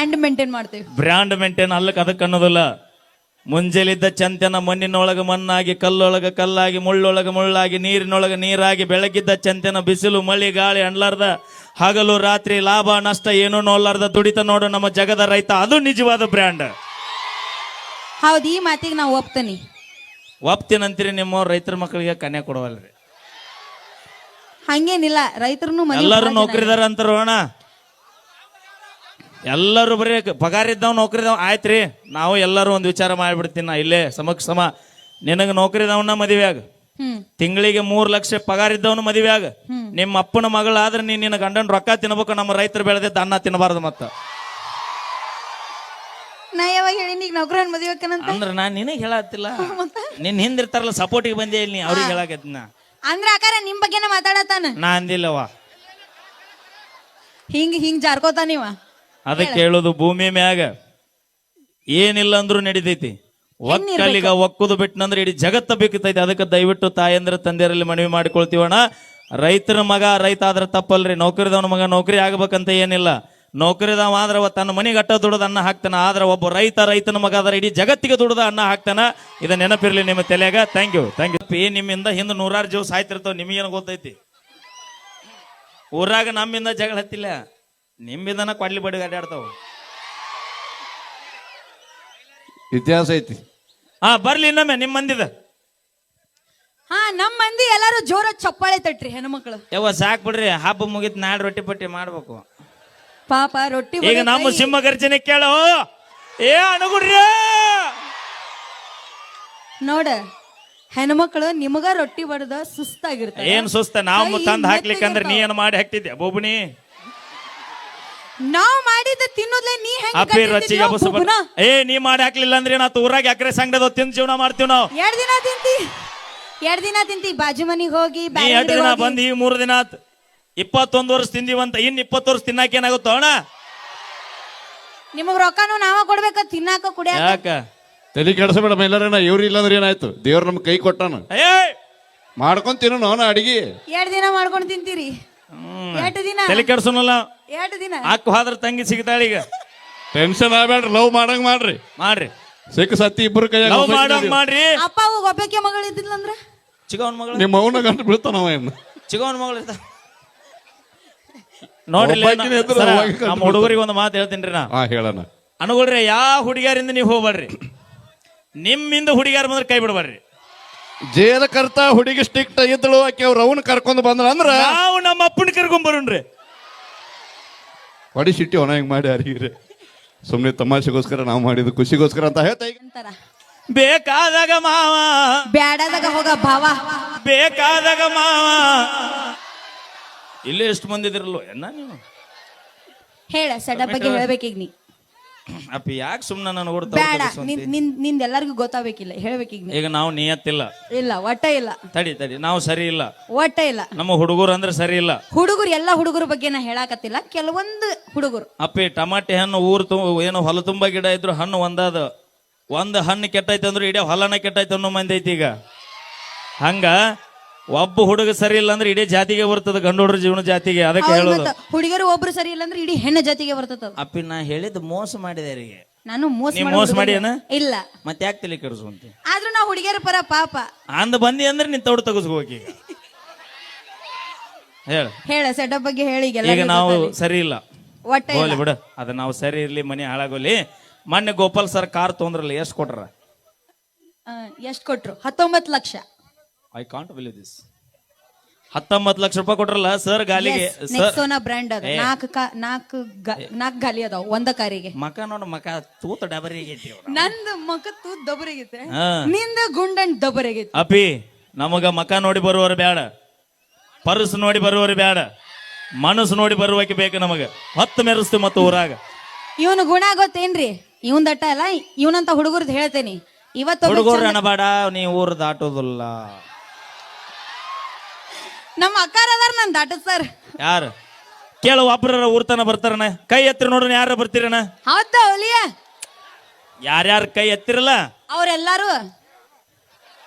Brand maintain ಮಾಡ್ತೇವೆ. Brand maintain ಅಲ್ಲಕ್ಕೆ ಅದಕ್ಕೆ ಅನ್ನೋದಿಲ್ಲ. ಮುಂಜಾಲಿದ್ದ ಚಂತನ ಮಣ್ಣಿನೊಳಗ ಮಣ್ಣಾಗಿ, ಕಲ್ಲೊಳಗ ಕಲ್ಲಾಗಿ, ಮುಳ್ಳೊಳಗ ಮುಳ್ಳಾಗಿ, ನೀರಿನೊಳಗ ನೀರಾಗಿ, ಬೆಳಗಿದ್ದ ಚಂತನ ಬಿಸಿಲು ಮಳಿ ಗಾಳಿ ಅಣ್ಲಾರ್ದ, ಹಗಲು ರಾತ್ರಿ ಲಾಭ ನಷ್ಟ ಏನೂ ನೋಡ್ಲಾರ್ದ ದುಡಿತ ನೋಡು ನಮ್ಮ ಜಗದ ರೈತ. ಅದು ನಿಜವಾದ ಬ್ರ್ಯಾಂಡ್. ಹೌದು, ಈ ಮಾತಿಗೆ ನಾವು ಒಪ್ತೀನಿ. ಒಪ್ತೀನಂತೀರಿ, ನಿಮ್ಮ ರೈತರ ಮಕ್ಕಳಿಗೆ ಕನ್ಯಾ ಕೊಡವಲ್ರಿ. ಹಂಗೇನಿಲ್ಲ, ರೈತರು ಎಲ್ಲರೂ ನೌಕರಿದಾರ ಅಂತಾರ ಅಣ್ಣ. ಎಲ್ಲರೂ ಬರೀ ಪಗಾರ ಇದ್ದಾವ್ ನೌಕರಿದಾವ್ ಆಯ್ತ್ರಿ. ನಾವು ಎಲ್ಲರೂ ಒಂದು ವಿಚಾರ ಮಾಡಿಬಿಡ್ತೀನಿ. ನಾ ಇಲ್ಲೇ ಸಮ ನಿನಗೆ ನೌಕರಿದವನ್ನ ಮದುವೆ ಆಗ, ತಿಂಗಳಿಗೆ 3 ಲಕ್ಷ ಪಗಾರ ಇದ್ದವನು ಮದುವೆ ಆಗ. ನಿಮ್ಮ ಅಪ್ಪನ ಮಗಳಾದ್ರೆ ನಿನ್ನ ಗಂಡನ ರೊಕ್ಕ ತಿನ್ಬೇಕು. ನಮ್ಮ ರೈತರು ಬೆಳೆದಿದ್ದ ಅನ್ನ ತಿನ್ನಬಾರ್ದು. ಮತ್ತ ನಾ ಯಾವಾಗ ಹೇಳಿ ಈಗ ನೌಕರ ಮದುವೆಕಂತ ಅಂದ್ರೆ ನಾನ್ ನಿನಗೆ ಹೇಳತ್ತಿಲ್ಲ, ನಿನ್ ಹಿಂದಿರ್ತಾರಲ್ಲ ಸಪೋರ್ಟಿಗೆ ಬಂದೇ ಇಲ್ಲಿ ಅವ್ರಿಗೆ ಹೇಳಕತ್ನ. ಅಂದ್ರೆ ಆಕಾರ ನಿಮ್ ಬಗ್ಗೆನ ಮಾತಾಡತಾನ. ನಾ ಅಂದಿಲ್ಲವ. ಹಿಂಗ್ ಜಾರ್ಕೋತಾನಿವ. ಅದಕ್ಕೆ ಹೇಳೋದು, ಭೂಮಿ ಮ್ಯಾಗ ಏನಿಲ್ಲ ಅಂದ್ರೂ ನಡಿತೈತಿ. ಒಕ್ಕಲಿಗ ಒಕ್ಕುದು ಬಿಟ್ಟನಂದ್ರೆ ಇಡೀ ಜಗತ್ತ ಬೇಕೈತಿ. ಅದಕ್ಕೆ ದಯವಿಟ್ಟು ತಾಯಂದ್ರ ತಂದೆಯರಲ್ಲಿ ಮನವಿ ಮಾಡಿಕೊಳ್ತೀವಣ್ಣ. ರೈತರ ಮಗ ರೈತ ಆದ್ರೆ ತಪ್ಪಲ್ರಿ. ನೌಕರಿದವನ ಮಗ ನೌಕರಿ ಆಗ್ಬೇಕಂತ ಏನಿಲ್ಲ. ನೌಕರಿದವ ಆದ್ರೆ ತನ್ನ ಮನೆಗೆ ಅಟ್ಟ ದುಡ್ದು ಅನ್ನ ಹಾಕ್ತಾನ. ಆದ್ರೆ ಒಬ್ಬ ರೈತನ ಮಗ ಆದ್ರೆ ಇಡೀ ಜಗತ್ತಿಗೆ ದುಡ್ದ ಅನ್ನ ಹಾಕ್ತಾನ. ಇದನ್ನ ನೆನಪಿರ್ಲಿ ನಿಮ್ಮ ತಲೆಯಾಗ. Thank you. ನಿಮ್ಮಿಂದ ಹಿಂದೆ 100 ಜೀವ ಸಾಯ್ತಿರ್ತಾವ. ನಿಮಗೇನು ಗೊತ್ತೈತಿ? ಊರಾಗ ನಮ್ಮಿಂದ ಜಗಳ ಹತ್ತಿಲ್ಲ, ನಿಮ್ಮಿಂದನ ಕೊಡ್ಲಿ ಬಡಿ ಅಡ್ಡಾಡ್ತಾವ. ಇತಿಹಾಸ ಐತಿ. ಬರ್ಲಿ ಇನ್ನೊಮ್ಮೆ ನಿಮ್ಮ ಮಂದಿದ. ನಮ್ ಮಂದಿ ಎಲ್ಲಾರು ಜೋರ ಚಪ್ಪಾಳೆ ತಟ್ರಿ ಹೆಣ್ಮಕ್ಳು. ಯಾವ ಸಾಕ್ ಬಿಡ್ರಿ, ಹಬ್ಬ ಮುಗಿತ್ ನಾಳೆ ರೊಟ್ಟಿ ಪಟ್ಟಿ ಮಾಡ್ಬೇಕು. ಪಾಪ ರೊಟ್ಟಿ ಈಗ ನಮ್ಮ ಸಿಂಹ ಗರ್ಜನೆ ಕೇಳೋ. ಅಣಗುಡ್ರಿ ನೋಡ, ಹೆಣ್ಮಕ್ಳು ನಿಮಗ ರೊಟ್ಟಿ ಬಡದ ಸುಸ್ತಾಗಿರ್ತಾರೆ. ಏನ್ ಸುಸ್ತ? ನಾವು ತಂದ್ ಹಾಕ್ಲಿಕ್ಕಂದ್ರೆ ನೀ ಏನ್ ಮಾಡಿ ಹಾಕ್ತಿದ್ದೆ ಬೋಬುಣಿ? ನಾವ್ ಮಾಡಿದ ತಿನ್ನೋದ್ಲೆ ನೀ ಅಪ್ಪಿ ರಚ್ಚಿಗೆ ನೀ ಮಾಡಿ ಹಾಕ್ಲಿಲ್ಲ ಅಂದ್ರೆ ನಾ ಊರಾಗ ಎಕರೆ ಸಂಗಡ ತಿಂದು ಜೀವನ ಮಾಡ್ತೀವಿ ನಾವು. 2 ದಿನ ತಿಂತಿ ಬಾಜು ಮನಿಗ್ ಹೋಗಿ. 2 ದಿನ ಬಂದಿ, 3 ದಿನ ಆತ್. 21 ವರ್ಷ ತಿಂದಿವಂತ, ಇನ್ 20 ವರ್ಷ ತಿನ್ನಾಕ ಏನಾಗುತ್ತೋ ಅಣ್ಣ? ನಿಮಗ್ ರೊಕ್ಕನು ನಾವ ಕೊಡ್ಬೇಕ, ತಿನ್ನಾಕ ಕುಡಿಯಾಕ. ಯಾಕ ತಲೆ ಕೆಡಿಸಬೇಡ ಮೈಲಾರಣ್ಣ. ಇವ್ರು ಇಲ್ಲಾಂದ್ರೆ ಏನಾಯ್ತು? ದೇವ್ರ ನಮ್ ಕೈ ಕೊಟ್ಟಾನ, ಮಾಡ್ಕೊಂಡ್ ತಿನ್ನೋ ನಾನು ಅಡಿಗೆ. 2 ದಿನ ಮಾಡ್ಕೊಂಡ್ ತಿಂತೀರಿ. 2 ದಿನ ತಲೆ ಕೆಡ್ಸೋನಲ್ಲ. 2 ದಿನ ಅಕ್ಕ ಹೋದ್ರ ತಂಗಿ ಸಿಗ್ತಾಳೆ. ಈಗ ಟೆನ್ಷನ್ ಆಗ್ಬೇಡ್ರಿ, ಲವ್ ಮಾಡಂಗ್ ಮಾಡ್ರಿ. ಸಿಕ್ಕ ಸತ್ತಿ ಇಬ್ರು ಕೈ ಲವ್ ಮಾಡಂಗ್ ಮಾಡ್ರಿ. ಅಪ್ಪ ಒಬ್ಬಕ್ಕೆ ಮಗಳು ಇದ್ದಿಲ್ಲಂದ್ರ ಚಿಗವನ್ ಮಗಳು, ನಿಮ್ಮ ಅವನ ಗಂಟು ಬೀಳ್ತಾನವ ಏನು? ಚಿಗವನ್ ಮಗಳು ಇರ್ತ ನೋಡ್ರಿ. ನಮ್ಮ ಹುಡುಗರಿಗೆ ಒಂದು ಮಾತು ಹೇಳ್ತೀನಿ ನಾ. ಹೇಳಣ ಅನುಗುಳ್ರಿ, ಯಾವ ಹುಡುಗಿಯರಿಂದ ನೀವು ಹೋಗ್ಬೇಡ್ರಿ. ನಿಮ್ಮಿಂದ ಹುಡುಗಿಯಾರ ಬಂದ್ರೆ ಕೈ ಬಿಡ್ಬಾರ್ರಿ. ಜೇಲ ಕರ್ತ ಹುಡುಗಿ ಸ್ಟಿಕ್ಟ್ ಇದ್ದಳು, ಆಕೆ ಅವ್ರು ಅವನ್ ಕರ್ಕೊಂಡ್ ಬಂದ್ರ ಅಂದ್ರ ನಾವು ನಮ್ಮ ಅಪ್ಪನ ಕರ್ಕೊಂಡ್ ಬರೋಣ್ರಿ. ಹೊಡಿ ಸಿಟ್ಟಿ ಹೊಣ ಹಿಂಗ್ ಮಾಡಿ ಯಾರಿಗ್ರಿ? ಸುಮ್ನೆ ತಮಾಷೆಗೋಸ್ಕರ ನಾವು ಮಾಡಿದ್ದು ಖುಷಿಗೋಸ್ಕರ ಅಂತ ಹೇಳ್ತಾ ಅಂತಾರ. ಬೇಕಾದಾಗ ಮಾವ, ಬ್ಯಾಡಾದಾಗ ಹೋಗ ಭಾವ. ಬೇಕಾದಾಗ ಮಾವ. ಇಲ್ಲೇ ಎಷ್ಟು ಮಂದಿ ಇದಿರಲ್ವ ಎನ್ನ ನೀವು? ಹೇಳ ಸೆಟಪ್ ಬಗ್ಗೆ ಹೇಳ್ಬೇಕೀಗ ನೀ. ಅಪ್ಪಿ ಯಾಕೆ ಸುಮ್ಮನೆ ನಾನು ಬೇಡ, ನಿಂದ ಎಲ್ಲರಿಗೂ ಗೊತ್ತಾಗಬೇಕಿಲ್ಲ, ಹೇಳ್ಬೇಕೀಗ. ಈಗ ನಾವು ನಿಯತ್ತಿಲ್ಲ. ಇಲ್ಲ, ಒಟ್ಟ ಇಲ್ಲ. ತಡಿ ನಾವು ಸರಿ ಇಲ್ಲ, ಒಟ್ಟ ಇಲ್ಲ. ನಮ್ಮ ಹುಡುಗರು ಅಂದ್ರೆ ಸರಿ ಇಲ್ಲ. ಹುಡುಗರು ಎಲ್ಲ ಹುಡುಗರ ಬಗ್ಗೆ ನಾ ಹೇಳಾಕತ್ತಿಲ್ಲ, ಕೆಲವೊಂದು ಹುಡುಗರು. ಅಪ್ಪಿ ಟಮಾಟೆ ಹಣ್ಣು ಏನು ಹೊಲ ತುಂಬಾ ಗಿಡ ಇದ್ರು ಹಣ್ಣು ಒಂದು ಹಣ್ಣು ಕೆಟ್ಟೈತೆ ಅಂದ್ರೆ ಇಡೀ ಹೊಲನ ಕೆಟ್ಟೈತೆ ಅನ್ನೋ ಮಂದಿ ಐತಿ. ಈಗ ಹಂಗ ಒಬ್ಬ ಹುಡುಗ ಸರಿ ಇಲ್ಲ ಅಂದ್ರೆ ಇಡೀ ಜಾತಿಗೆ ಬರ್ತದ, ಗಂಡು ಹುಡುಗರ ಜೀವನ ಜಾತಿಗೆ. ಅದಕ್ಕೆ ಹೇಳೋದು, ಹುಡುಗರು ಒಬ್ರು ಸರಿ ಇಲ್ಲ ಅಂದ್ರೆ ಇಡೀ ಹೆಣ್ಣು ಜಾತಿಗೆ ಬರ್ತದ. ಅಪ್ಪಿ ನಾ ಹೇಳಿದ್ ಮೋಸ ಮಾಡಿದಾರಿಗೆ. ನಾನು ಮೋಸ ಮಾಡಿ ಇಲ್ಲ, ಮತ್ತೆ ಯಾಕೆ ತಲೆ ಕೆಡಿಸುವಂತೆ? ಆದ್ರೂ ನಾ ಹುಡುಗಿಯರ ಪರ ಪಾಪ. ಅಂದ ಬಂದಿ ಅಂದ್ರೆ ನೀನ್ ತೌಡು ತಗಸ್ಕೋಕಿ. ಹೇಳ ಸೆಟಪ್ ಬಗ್ಗೆ ಹೇಳಿ. ಈಗ ನಾವು ಸರಿ ಇಲ್ಲ, ಒಟ್ಟ ಹೋಗ್ಲಿ ಬಿಡ. ಅದ ನಾವು ಸರಿ ಇರ್ಲಿ, ಮನೆ ಹಾಳಾಗೋಲಿ. ಮೊನ್ನೆ ಗೋಪಾಲ್ ಸರ್ ಕಾರ್ ತೊಂದ್ರಲ್ಲ, ಎಷ್ಟು ಕೊಟ್ರ? ಎಷ್ಟು ಕೊಟ್ರು? 19 lakh. I can't believe this. 19 lakh ರೂಪಾಯಿ ಕೊಟ್ರಲ್ಲ ಸರ್ ಗಾಲಿಗೆ. ನೆಕ್ಸೋನಾ ಬ್ರ್ಯಾಂಡ್ ಅದ. ನಾಲ್ಕು ಗಾಲಿ ಅದಾವ ಒಂದ ಕಾರಿಗೆ. ಮಕ ನೋಡ, ಮಕ ತೂತ ಡಬರಿಗೈತಿ. ನಂದು ಮಕ ತೂತ್ ದಬರಿಗೈತೆ, ನಿಂದ ಗುಂಡನ್ ದಬರಿಗೈತಿ. ಅಪಿ ನಮಗ ಮಕ ನೋಡಿ ಬರುವವರು ಬೇಡ, ಪರ್ಸ್ ನೋಡಿ ಬರುವವರು ಬೇಡ, ಮನಸ್ಸು ನೋಡಿ ಬರುವಕ್ಕೆ ಬೇಕು ನಮಗ. ಹೊತ್ತು ಮೆರೆಸ್ತು ಮತ್ತು ಊರಾಗ. ಇವನು ಗುಣ ಗೊತ್ತೇನ್ರಿ? ಇವನ್ ದಟ್ಟ ಅಲ್ಲ, ಇವನಂತ ಹುಡುಗರ್ದು ಹೇಳ್ತೇನಿ. ಇವತ್ತು ಹುಡುಗರು ಅನಬೇಡ, ನೀ ಊರ್ ದಾಟೋದಿಲ್ಲ. ನಮ್ಮ ಅಕ್ಕಾರ ಅದಾರ, ನನ್ ದಾಟಸ್ತಾರ. ಯಾರು ಕೇಳು? ಒಬ್ರ ಊರ್ತನ ಬರ್ತಾರನ? ಕೈ ಎತ್ತಿರ ನೋಡ್ರಿ, ಯಾರ ಬರ್ತೀರನ? ಹೌದಾ ಒಲಿಯ? ಯಾರ್ಯಾರ ಕೈ ಎತ್ತಿರಲ್ಲ ಅವ್ರೆಲ್ಲಾರು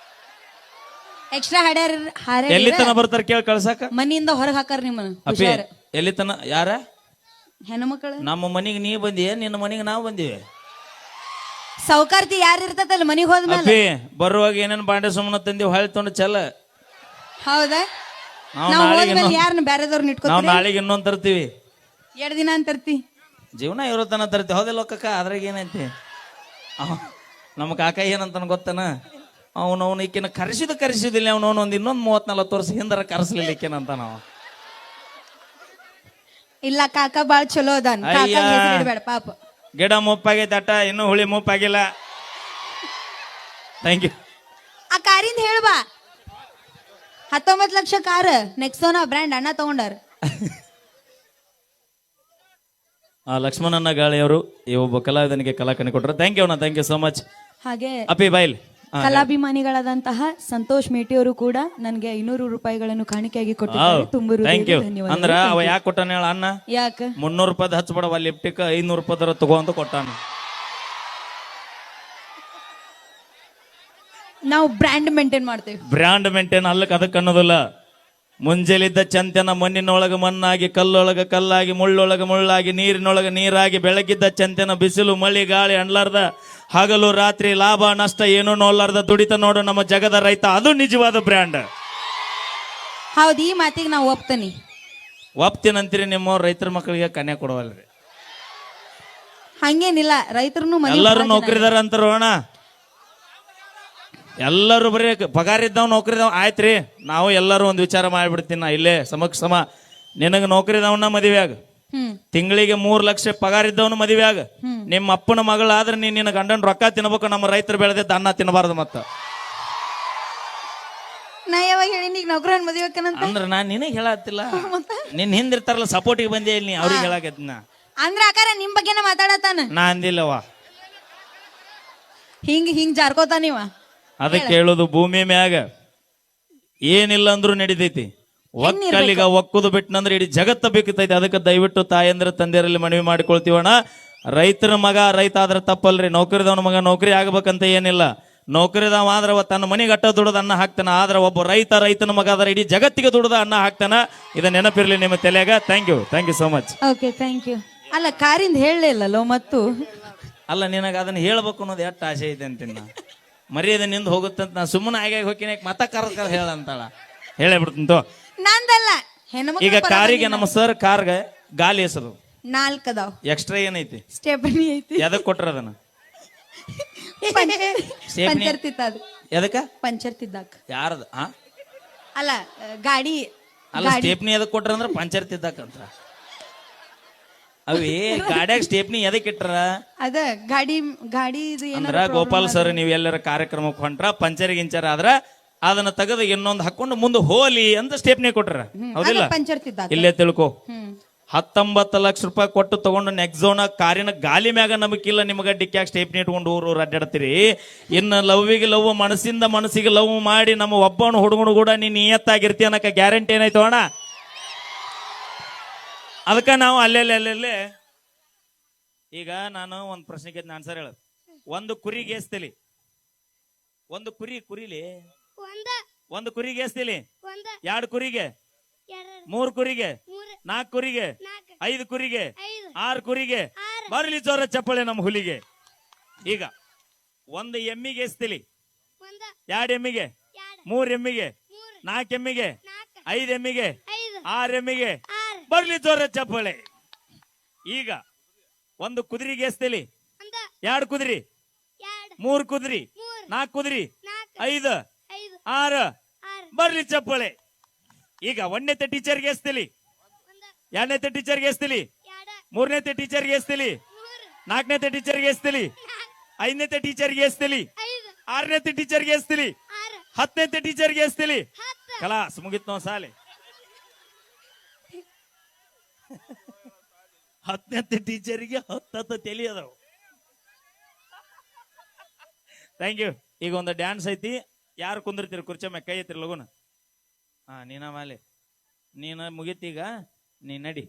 ಎಕ್ಸ್ಟ್ರಾ ಎಲ್ಲಿ ತನ ಬರ್ತಾರ ಕೇಳಿ ಕಳ್ಸಾಕ? ಮನಿಯಿಂದ ಹೊರಗೆ ಹಾಕಾರ ನಿಮ್ಮನ್ನ. ಎಲ್ಲಿ ತನ? ಯಾರ ಹೆಣ್ಮಕ್ಳು ನಮ್ಮ ಮನಿಗೆ ನೀ ಬಂದಿಯ ನಿನ್ನ ಮನಿಗೆ ನಾವು ಬಂದಿವಿ. ಸೌಕಾರ್ತಿ ಯಾರು ಇರ್ತತಲ್ಲ ಮನಿಗ್ ಹೋದ್ಮೇಲೆ. ಅಪ್ಪಿ ಬರುವಾಗ ಏನೇನ್ ಬಾಂಡೆ ಸುಮ್ಮನೆ ತಂದಿವಿ ಹೊಳ್ಳಿ ತೊಂಡು ಚಲ. ಹೌದಾ ನಾವು ನಾವ್ ನಾಳೆಗೆ ಹೋದ್ಮೇಲೆ ಯಾರನ್ನ ಬ್ಯಾರೆದವ್ರನ್ನ ನಾವು ಇಟ್ಕೋತೀವಿ. ನಾಳೆಗೆ ಇನ್ನೊಂದ್ ತರ್ತೀವಿ. 2 ದಿನ ಅಂತ ತರ್ತಿ. ಜೀವನ ಇರೋ ತನ ತರ್ತೀವಿ. ಹೌದಿಲ್ಲ ಕಕ್ಕ? ಅದ್ರಾಗ ಏನೈತಿ? ನಮ್ಮ ಕಾಕ ಏನಂತಾನ ಗೊತ್ತನ? ಅವನವನು ಈಕಿನ ಕರೆಸಿದಿಲ್ಲ ಅವನವನು ಒಂದ್ ಇನ್ನೊಂದ್ 30-40 ವರ್ಷ ಹಿಂದರ ಕರೆಸ್ಲಿಲ್ಲ ಈಕಿನಂತ ನಾವು. ಇಲ್ಲ ಕಾಕ ಬಾಳ್ ಚಲೋ ಅದಾನ. ಕಾಕ ಅಯ್ಯ. ಹೆಸರು ಇಡ್ಬೇಡ ಪಾಪ. ಗಿಡ ಮುಪ್ಪಾಗೈತೆ ಅಟ್ಟ, ಇನ್ನೂ ಹುಳಿ ಮುಪ್ಪಾಗಿಲ್ಲ. Thank you. ಆ ಕಾರಿಂದ ಹೇಳ್ಬಾ. 19 ಲಕ್ಷ ಕಾರ್ ನೆಕ್ಸೋನಾ ಬ್ರ್ಯಾಂಡ್ ಅಣ್ಣ ತಗೊಂಡಾರ. ಲಕ್ಷ್ಮಣನ ಗಾಳಿಯವರು ಈ ಒಬ್ಬ ಕಲಾವಿದನಿಗೆ ಕಲಾಕಣಿ ಕೊಟ್ಟರು. ಥ್ಯಾಂಕ್ ಯು ಅಣ್ಣ, ಥ್ಯಾಂಕ್ ಯು ಸೋ ಮಚ್. ಹಾಗೆ ಅಪ್ಪಿ ಬಾಯ್ಲ್ ಕಲಾಭಿಮಾನಿಗಳಾದಂತಹ ಸಂತೋಷ್ ಮೇಟಿಯವರು ಕೂಡ ನನಗೆ 500 ರೂಪಾಯಿಗಳನ್ನು ಕಾಣಿಕೆಯಾಗಿ ಕೊಟ್ಟಿದ್ದಾರೆ. ತುಂಬ ಥ್ಯಾಂಕ್ ಯು. ಧನ್ಯವಾದ. ಅಂದ್ರ ಅವ ಯಾಕೆ ಕೊಟ್ಟಾನ ಹೇಳ ಅಣ್ಣ? ಯಾಕ 300 ರೂಪಾಯಿ ಹಚ್ಬೇಡವ ಲಿಫ್ಟಿಕ್, 500 ರೂಪಾಯಿ ತಗೋಂತ ಕೊಟ್ಟಾನ. ನಾವು ಬ್ರ್ಯಾಂಡ್ ಮೇಂಟೈನ್ ಮಾಡ್ತೇವೆ. ಬ್ರ್ಯಾಂಡ್ ಮೇಂಟೈನ್ ಅಲ್ಲಕ್ಕೆ ಅದಕ್ಕೆ ಅನ್ನೋದಿಲ್ಲ. ಮುಂಜಾಲಿದ್ದ ಚಂತನ ಮಣ್ಣಿನೊಳಗ ಮಣ್ಣಾಗಿ, ಕಲ್ಲೊಳಗ ಕಲ್ಲಾಗಿ, ಮುಳ್ಳೊಳಗ ಮುಳ್ಳಾಗಿ, ನೀರಿನೊಳಗ ನೀರಾಗಿ, ಬೆಳಗಿದ್ದ ಚಂತನ ಬಿಸಿಲು ಮಳಿ ಗಾಳಿ ಅಣ್ಲಾರ್ದ, ಹಗಲು ರಾತ್ರಿ ಲಾಭ ನಷ್ಟ ಏನೂ ನೋಡ್ಲಾರ್ದ ದುಡಿತ ನೋಡು ನಮ್ಮ ಜಗದ ರೈತ. ಅದು ನಿಜವಾದ ಬ್ರ್ಯಾಂಡ್. ಹೌದು, ಈ ಮಾತಿಗೆ ನಾವು ಒಪ್ತೀನಿ. ಒಪ್ತೀನಂತೀರಿ ನಿಮ್ಮ ರೈತರ ಮಕ್ಕಳಿಗೆ ಕನ್ಯಾ ಕೊಡವಲ್ರಿ. ಹಂಗೇನಿಲ್ಲ, ರೈತರು ಎಲ್ಲರೂ ನೌಕರಿದಾರ ಅಂತಾರ ಅಣ್ಣ. ಎಲ್ಲರೂ ಬರೀ ಪಗಾರ ಇದ್ದಾವ್ ನೌಕರಿದಾವ್ ಆಯ್ತ್ರಿ. ನಾವು ಎಲ್ಲರೂ ಒಂದು ವಿಚಾರ ಮಾಡಿಬಿಡ್ತೀನಿ. ನಾ ಇಲ್ಲೇ ಸಮ ನಿನಗೆ ನೌಕರಿದವನ್ನ ಮದುವೆ ಆಗ, ತಿಂಗಳಿಗೆ 3 ಲಕ್ಷ ಪಗಾರ ಇದ್ದವನು ಮದುವೆ ಆಗ. ನಿಮ್ಮ ಅಪ್ಪನ ಮಗಳಾದ್ರೆ ನೀನ್ ನಿನ್ನ ಗಂಡನ ರೊಕ್ಕ ತಿನ್ಬೇಕು. ನಮ್ಮ ರೈತರು ಬೆಳೆದಿದ್ದ ಅನ್ನ ತಿನ್ನಬಾರ್ದು. ಮತ್ತ ನಾ ಯಾವಾಗ ಹೇಳಿ ನೀಗ ನೌಕರನ್ ಮದುವೆಕನಂತ ಅಂದ್ರ ನಾನ್ ನಿನಗೆ ಹೇಳತ್ತಿಲ್ಲ, ನಿನ್ ಹಿಂದಿರ್ತಾರಲ್ಲ ಸಪೋರ್ಟಿಗೆ ಬಂದೇ ಇಲ್ಲಿ ಅವ್ರಿಗೆ ಹೇಳಾಕತ್ನ. ಅಂದ್ರ ಆಕಾರ ನಿಮ್ ಬಗ್ಗೆನ ಮಾತಾಡತಾನ. ನಾ ಅಂದಿಲ್ಲವ. ಹಿಂಗ್ ಜಾರ್ಕೋತಾನಿವ. ಅದಕ್ಕೆ ಹೇಳೋದು, ಭೂಮಿ ಮ್ಯಾಗ ಏನಿಲ್ಲ ಅಂದ್ರೂ ನಡಿತೈತಿ. ಒಕ್ಕಲಿಗ ಒಕ್ಕುದು ಬಿಟ್ಟನಂದ್ರೆ ಇಡೀ ಜಗತ್ತ ಬೇಕೈತಿ. ಅದಕ್ಕೆ ದಯವಿಟ್ಟು ತಾಯಂದ್ರ ತಂದೆಯರಲ್ಲಿ ಮನವಿ ಮಾಡಿಕೊಳ್ತೀವಣ್ಣ. ರೈತರ ಮಗ ರೈತ ಆದ್ರೆ ತಪ್ಪಲ್ರಿ. ನೌಕರಿದವನ ಮಗ ನೌಕರಿ ಆಗ್ಬೇಕಂತ ಏನಿಲ್ಲ. ನೌಕರಿದವ ಆದ್ರೆ ತನ್ನ ಮನೆಗೆ ಅಟ್ಟ ದುಡ್ದು ಅನ್ನ ಹಾಕ್ತಾನ. ಆದ್ರೆ ಒಬ್ಬ ರೈತನ ಮಗ ಆದ್ರೆ ಇಡೀ ಜಗತ್ತಿಗೆ ದುಡ್ದ ಅನ್ನ ಹಾಕ್ತಾನ. ಇದನ್ನ ನೆನಪಿರ್ಲಿ ನಿಮ್ಮ ತಲೆಯಾಗ. Thank you so much. Okay, thank you. ಅಲ್ಲ, ಕಾರಿಂದ ಹೇಳಲಿಲ್ಲಲ್ಲೋ ಮತ್ತು. ಅಲ್ಲ, ನಿನಗೆ ಅದನ್ನ ಹೇಳ್ಬೇಕು ಅನ್ನೋದು ಎಷ್ಟು ಆಸೆ ಇದೆ ಅಂತಿನ್ನ. ಮರ್ಯಾದೆ ನಿಂದ ಹೋಗುತ್ತಂತ ನಾ ಸುಮ್ಮನೆ ಆಗಿ ಹೋಗಿನ ಮತ ಕರ ಹೇಳಂತಾಳ. ಹೇಳೇ ಬಿಡ್ತಂತು. ನಂದಲ್ಲ, ಈಗ ಕಾರಿಗೆ ನಮ್ಮ ಸರ್ ಕಾರ್ಗೆ ಗಾಲಿ ಹೆಸರು 4 ಅದಾವ. ಎಕ್ಸ್ಟ್ರಾ ಏನೈತಿ? ಸ್ಟೆಪನಿ ಐತಿ. ಎದಕ್ ಕೊಟ್ರ ಅದನ್ನ? ಪಂಚರ್ ತಿತ್ತಾದ. ಎದಕ್ಕ? ಪಂಚರ್ ತಿದ್ದಾಕ. ಯಾರದ? ಅಲ್ಲ, ಗಾಡಿ ಅಲ್ಲ, ಸ್ಟೇಪ್ನಿ ಎದಕ್ ಕೊಟ್ರ ಅಂದ್ರ ಪಂಚರ್ ತಿದ್ದಾಕಂತ. ಅವೇ ಗಾಡ್ಯಾಗ ಸ್ಟೇಪ್ನಿ ಎದಕ್ ಇಟ್ರ? ಅದ ಗಾಡಿ ಅಂದ್ರ ಗೋಪಾಲ್ ಸರ್ ನೀವ್ ಎಲ್ಲರ ಕಾರ್ಯಕ್ರಮಕ್ಕೆ ಹೊಂಟ್ರ ಪಂಚರ್ ಗಿಂಚರ್ ಆದ್ರ ಅದನ್ನ ತೆಗೆದು ಇನ್ನೊಂದು ಹಾಕೊಂಡು ಮುಂದೆ ಹೋಲಿ ಅಂತ ಸ್ಟೇಪ್ನಿ ಕೊಟ್ರ. ಹೌದಿಲ್ಲ? ಪಂಚರ್ ತಿದ್ದಾಕ. ಇಲ್ಲೇ ತಿಳ್ಕೊ. 19 ಲಕ್ಷ ರೂಪಾಯಿ ಕೊಟ್ಟು ತಗೊಂಡು ನೆಕ್ಸೋನ ಕಾರಿನ ಗಾಲಿ ಮ್ಯಾಗ ನಮಗಿಲ್ಲ. ನಿಮಗ ಡಿಕ್ಯಾಗ ಸ್ಟೇಪ್ನಿ ಇಟ್ಕೊಂಡು ಊರು ಅಡ್ಡಾಡ್ತೀರಿ. ಇನ್ನು ಲವ್ವಿಗೆ ಲವ್, ಮನಸ್ಸಿಗೆ ಲವ್ ಮಾಡಿ ನಮ್ಮ ಒಬ್ಬನ ಹುಡುಗನು ಕೂಡ ನೀನ್ ನಿಯತ್ತಾಗಿರ್ತಿ ಅನ್ನಕ ಗ್ಯಾರಂಟಿ ಏನಾಯ್ತು ಅಣ್ಣ? ಅದಕ್ಕೆ ನಾವು ಅಲ್ಲೆಲ್ಲೇ ಈಗ ನಾನು ಒಂದು ಪ್ರಶ್ನೆಗೆ ಆನ್ಸರ್ ಹೇಳ. ಒಂದು ಕುರಿಗೆ ಎಸ್ತಿಲಿ? ಒಂದು ಕುರಿಲಿ ಒಂದು ಕುರಿಗೆ ಎಸ್ತಿಲಿ? 2 ಕುರಿಗೆ, 3 ಕುರಿಗೆ, 4 ಕುರಿಗೆ, 5 ಕುರಿಗೆ, 6 ಕುರಿಗೆ. ಬರಲಿ ಜೋರ ಚಪ್ಪಳೆ ನಮ್ಮ ಹುಲಿಗೆ. ಈಗ ಒಂದು ಎಮ್ಮಿಗೆ ಎಸ್ತಿಲಿ? 2 ಎಮ್ಮಿಗೆ, 3 ಎಮ್ಮಿಗೆ, 4 ಎಮ್ಮಿಗೆ, 5 ಎಮ್ಮಿಗೆ, 6 ಎಮ್ಮಿಗೆ. ಬರ್ಲಿ ಜೋರ ಚಪ್ಪಳೆ. ಈಗ ಒಂದು ಕುದುರೆಗೆ ಎಸ್ತಿಲಿ? 2 ಕುದುರೆ, 3 ಕುದುರೆ, 4 ಕುದುರೆ, 5, 6. ಬರ್ಲಿ ಚಪ್ಪಳೆ. ಈಗ 1ನೇ ಟೀಚರ್ಗೆ ಎಸ್ತಿಲಿ? 2ನೇ ಟೀಚರ್ಗೆ ಎಸ್ತಿಲಿ? 3ನೇ ಟೀಚರ್ಗೆ ಎಸ್ತಿಲಿ? 4ನೇ ಟೀಚರ್ಗೆ ಎಸ್ತಿಲಿ? 5ನೇ ಟೀಚರ್ಗೆ ಎಸ್ತಿಲಿ? 6ನೇ ಟೀಚರ್ಗೆ ಎಸ್ತಿಲಿ? 10ನೇ ಟೀಚರ್ಗೆ ಎಸ್ತಿಲಿ? ಕಲಾಸ್ ಮುಗಿತ್ ನೋ ಸಾಲೆ. 10ನೇ ಟೀಚರ್ಗೆ 10 ತಲಿ ಅದಾವ. Thank you. ಈಗ ಒಂದು ಡ್ಯಾನ್ಸ್ ಐತಿ. ಯಾರು ಕುಂದಿರ್ತೀರಿ ಕುರ್ಚಿ ಮ್ಯಾಗ? ಕೈ ಐತಿರಿ ಲಗುನ. ನೀನ ಮಾಲೆ ನೀನ ಮುಗಿತೀಗ. ನೀ ನಡಿ.